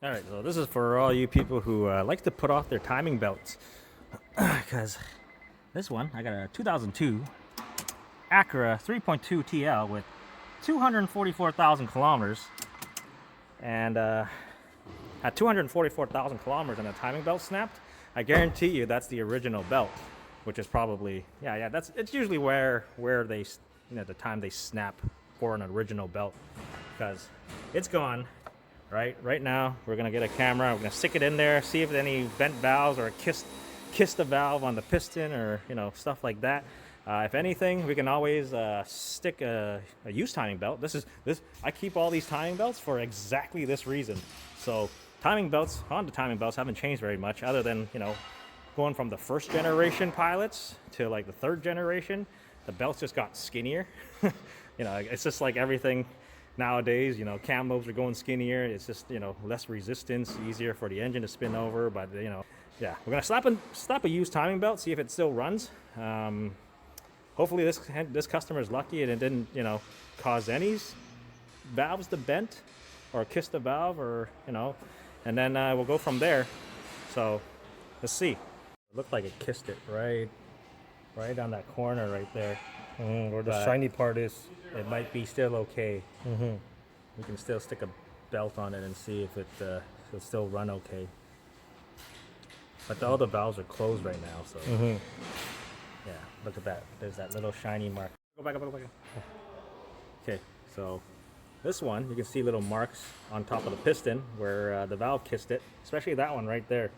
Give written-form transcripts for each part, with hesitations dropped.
Alright, so this is for all you people who like to put off their timing belts. Because this one, I got a 2002 Acura 3.2 TL with 244,000 kilometers. And at 244,000 kilometers and the timing belt snapped, I guarantee you that's the original belt. Which is probably, it's usually where they, the time they snap for an original belt. Because it's gone. Right now, we're gonna get a camera. We're gonna stick it in there, see if any bent valves or kiss the valve on the piston, or stuff like that. If anything, we can always stick a used timing belt. I keep all these timing belts for exactly this reason. So Honda timing belts haven't changed very much, other than going from the first generation pilots to like the third generation. The belts just got skinnier. It's just like everything. Nowadays, cam lobes are going skinnier. It's just, less resistance, easier for the engine to spin over. But, yeah, we're going to slap a used timing belt, see if it still runs. Hopefully this customer is lucky and it didn't, cause any valves to bend or kiss the valve, or, and then we'll go from there. So let's see. It looked like it kissed it right on that corner right there. Where the shiny part is. It might be still okay. We can still stick a belt on it and see if it'll still run okay. But all the valves are closed right now, so yeah. Look at that. There's that little shiny mark. Go back up. Okay, so this one you can see little marks on top of the piston where the valve kissed it, especially that one right there.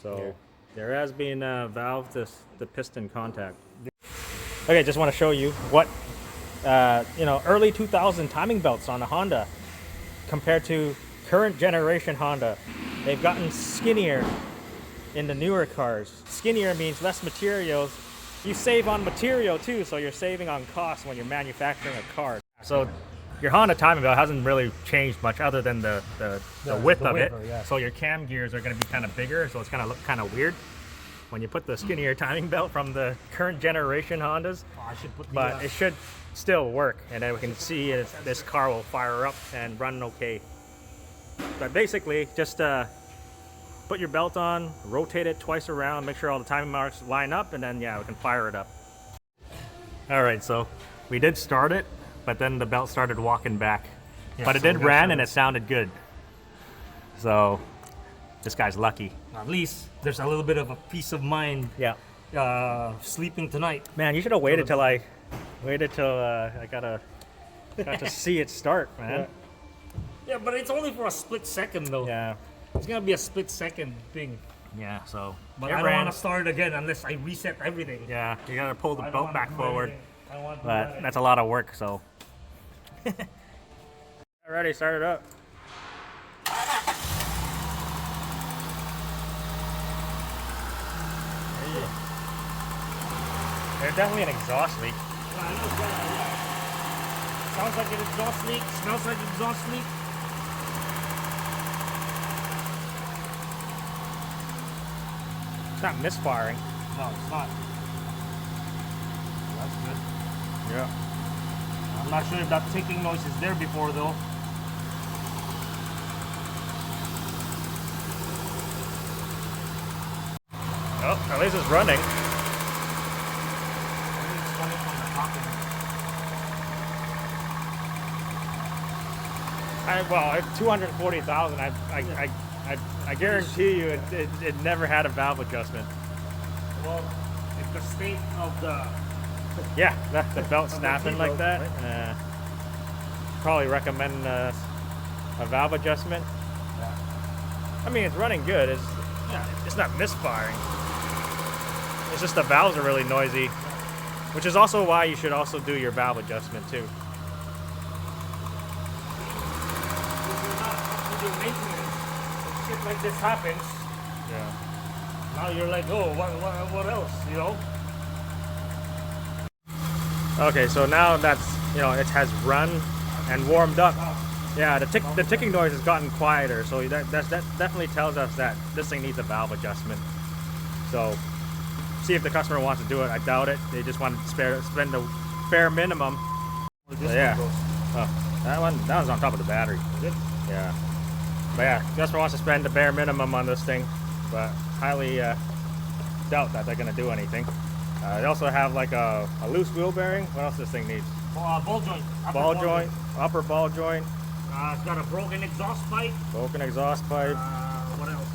So there has been valve to piston contact. Okay, just want to show you what early 2000 timing belts on a Honda compared to current generation Honda. They've gotten skinnier in the newer cars. Skinnier means less materials. You save on material too, so you're saving on cost when you're manufacturing a car. So your Honda timing belt hasn't really changed much, other than the width of it. Yeah. So your cam gears are going to be kind of bigger, so it's going to look kind of weird when you put the skinnier timing belt from the current generation Hondas. But it should still work, and then we can see this car will fire up and run okay. But basically, just put your belt on, rotate it twice around, make sure all the timing marks line up, and then we can fire it up. All right, so we did start it, but then the belt started walking back. But it did ran and it sounded good. So this guy's lucky. At least there's a little bit of a peace of mind. Yeah. Sleeping tonight. Man, you should have waited till I got to see it start, man. Yeah, but it's only for a split second though. Yeah. It's gonna be a split second thing. Yeah. So. But I don't want to start it again unless I reset everything. Yeah. You gotta pull the belt back forward. But But that's a lot of work. So. Alrighty, start it up. There's definitely an exhaust leak. Sounds like an exhaust leak. Smells like exhaust leak. It's not misfiring. No, it's not. That's good. Yeah. I'm not sure if that ticking noise is there before though. Oh, at least it's running. Well, at 240,000, I guarantee you it never had a valve adjustment. Well, it's the state of the... Yeah, the belt snapping like that. Probably recommend a valve adjustment. Yeah. I mean, it's running good. It's not misfiring. It's just the valves are really noisy, which is also why you should also do your valve adjustment too. Maintenance, shit like this happens. Yeah. Now you're like, oh, what else, Okay, so now that's, it has run and warmed up. Yeah, the ticking noise has gotten quieter, so that definitely tells us that this thing needs a valve adjustment. So see if the customer wants to do it. I doubt it. They just want to spend the bare minimum. So, yeah. Oh, that one's on top of the battery. Is it? Yeah. But yeah, customer wants to spend the bare minimum on this thing, but highly doubt that they're gonna do anything. They also have like a loose wheel bearing. What else this thing needs? Ball joint. Upper ball joint. It's got a broken exhaust pipe. Broken exhaust pipe. What else?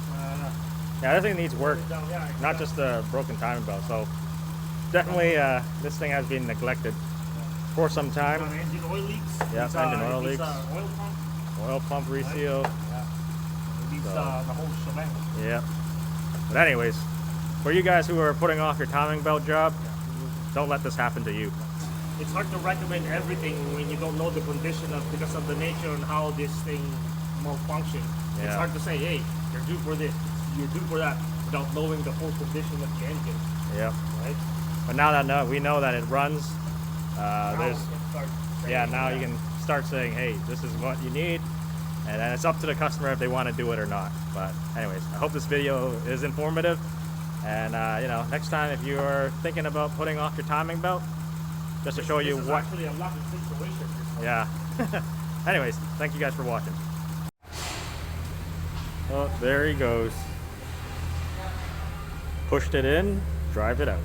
Yeah, this thing needs work, Yeah, not just a broken timing belt. So definitely, this thing has been neglected for some time. Engine oil leaks. Yeah, engine oil leaks. Oil pump. Oil pump reseal. Yeah. It needs the whole shebang. Yeah. But anyways, for you guys who are putting off your timing belt job, don't let this happen to you. It's hard to recommend everything when you don't know the condition of because of the nature and how this thing malfunctions. Yeah. It's hard to say, hey, you're due for this, you're due for that, without knowing the full condition of the engine. Yeah. Right? But now that we know that it runs, Now there's we can start saying yeah. Now that. you can start saying, hey, this is what you need, and then it's up to the customer if they want to do it or not. But anyways, I hope this video is informative. And you know, next time if you're thinking about putting off your timing belt, just to show you This is what. actually a lucky situation. Yeah. Anyways, thank you guys for watching. Oh, there he goes. Pushed it in, drive it out.